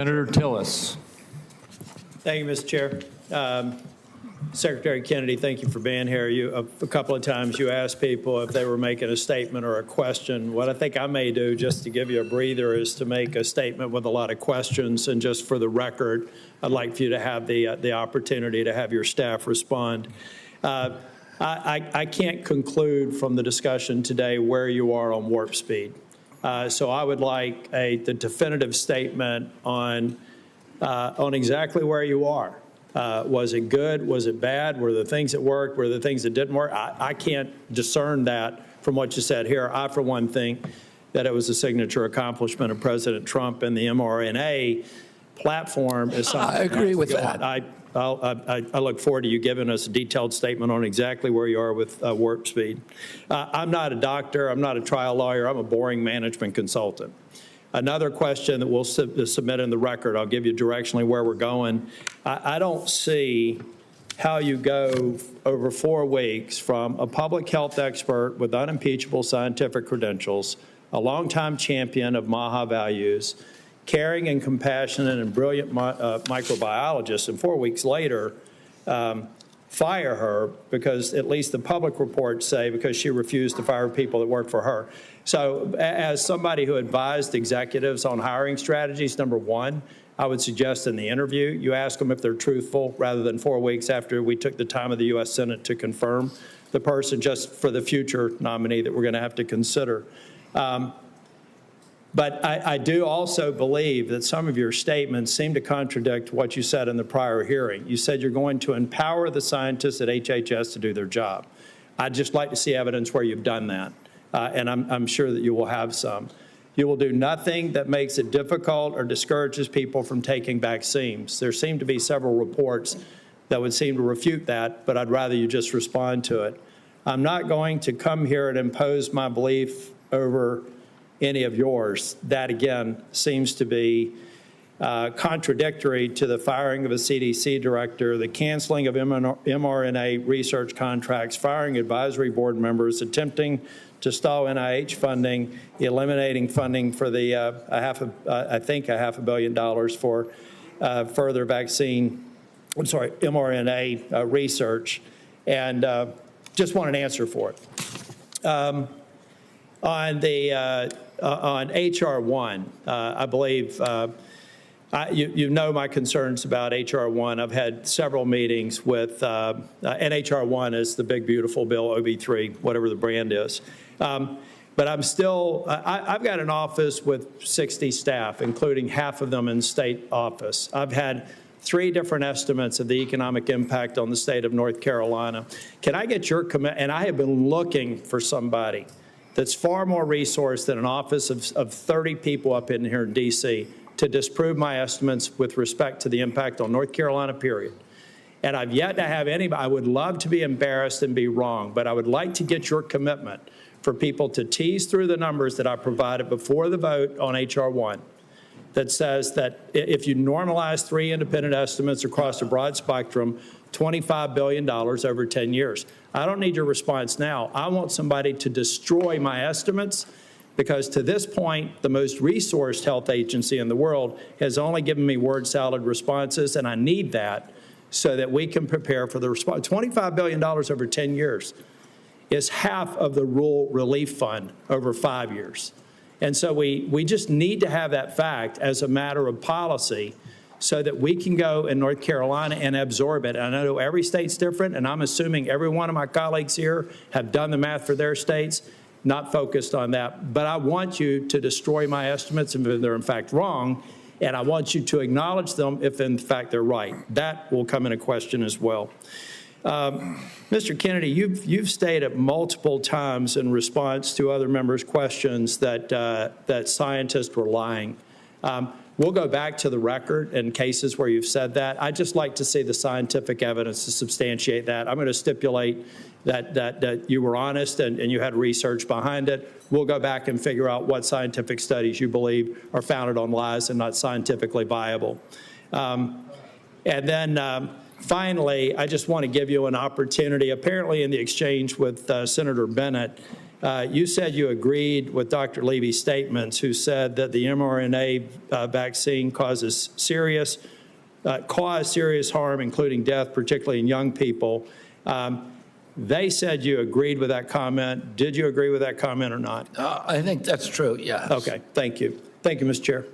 Senator Tillis. Thank you, Mr. Chair. Secretary Kennedy, thank you for being here. A couple of times you asked people if they were making a statement or a question. What I think I may do, just to give you a breather, is to make a statement with a lot of questions. And just for the record, I'd like for you to have the opportunity to have your staff respond. I can't conclude from the discussion today where you are on warp speed. So I would like the definitive statement on exactly where you are. Was it good? Was it bad? Were there things that worked? Were there things that didn't work? I can't discern that from what you said here. I, for one, think that it was a signature accomplishment of President Trump, and the mRNA platform is something. I agree with that. I look forward to you giving us a detailed statement on exactly where you are with warp speed. I'm not a doctor. I'm not a trial lawyer. I'm a boring management consultant. Another question that we'll submit in the record, I'll give you directionally where we're going. I don't see how you go over 4 weeks from a public health expert with unimpeachable scientific credentials, a longtime champion of MAHA values, caring and compassionate and brilliant microbiologist, and 4 weeks later, fire her because at least the public reports say because she refused to fire people that work for her. So as somebody who advised executives on hiring strategies, number one, I would suggest in the interview, you ask them if they're truthful rather than 4 weeks after we took the time of the U.S. Senate to confirm the person, just for the future nominee that we're going to have to consider. But I do also believe that some of your statements seem to contradict what you said in the prior hearing. You said you're going to empower the scientists at HHS to do their job. I'd just like to see evidence where you've done that, and I'm sure that you will have some. You will do nothing that makes it difficult or discourages people from taking vaccines. There seem to be several reports that would seem to refute that, but I'd rather you just respond to it. I'm not going to come here and impose my belief over any of yours. That, again, seems to be contradictory to the firing of a CDC director, the canceling of mRNA research contracts, firing advisory board members, attempting to stall NIH funding, eliminating funding for the I think $500 million for further mRNA research, and just want an answer for it. On H.R. 1, I believe you know my concerns about H.R. 1. I've had several meetings with, and H.R. 1 is the big, beautiful bill, OB3, whatever the brand is. But I'm still, I've got an office with 60 staff, including half of them in state office. I've had 3 different estimates of the economic impact on the state of North Carolina. Can I get your commitment? And I have been looking for somebody that's far more resourced than an office of 30 people up in here in D.C. to disprove my estimates with respect to the impact on North Carolina, period. And I've yet to have anybody. I would love to be embarrassed and be wrong, but I would like to get your commitment for people to tease through the numbers that I provided before the vote on H.R. 1 that says that if you normalize 3 independent estimates across a broad spectrum, $25 billion over 10 years. I don't need your response now. I want somebody to destroy my estimates, because to this point, the most resourced health agency in the world has only given me word salad responses, and I need that so that we can prepare for the response. $25 billion over 10 years is half of the rural relief fund over 5 years. And so we just need to have that fact as a matter of policy so that we can go in North Carolina and absorb it. And I know every state's different, and I'm assuming every one of my colleagues here have done the math for their states, not focused on that. But I want you to destroy my estimates if they're in fact wrong, and I want you to acknowledge them if in fact they're right. That will come into question as well. Mr. Kennedy, you've stated multiple times in response to other members' questions that scientists were lying. We'll go back to the record in cases where you've said that. I'd just like to see the scientific evidence to substantiate that. I'm going to stipulate that you were honest and you had research behind it. We'll go back and figure out what scientific studies you believe are founded on lies and not scientifically viable. And then finally, I just want to give you an opportunity. Apparently in the exchange with Senator Bennett, You said you agreed with Dr. Levy's statements, who said that the mRNA vaccine caused serious harm, including death, particularly in young people. They said you agreed with that comment. Did you agree with that comment or not? I think that's true, yes. Okay, thank you. Thank you, Mr. Chair.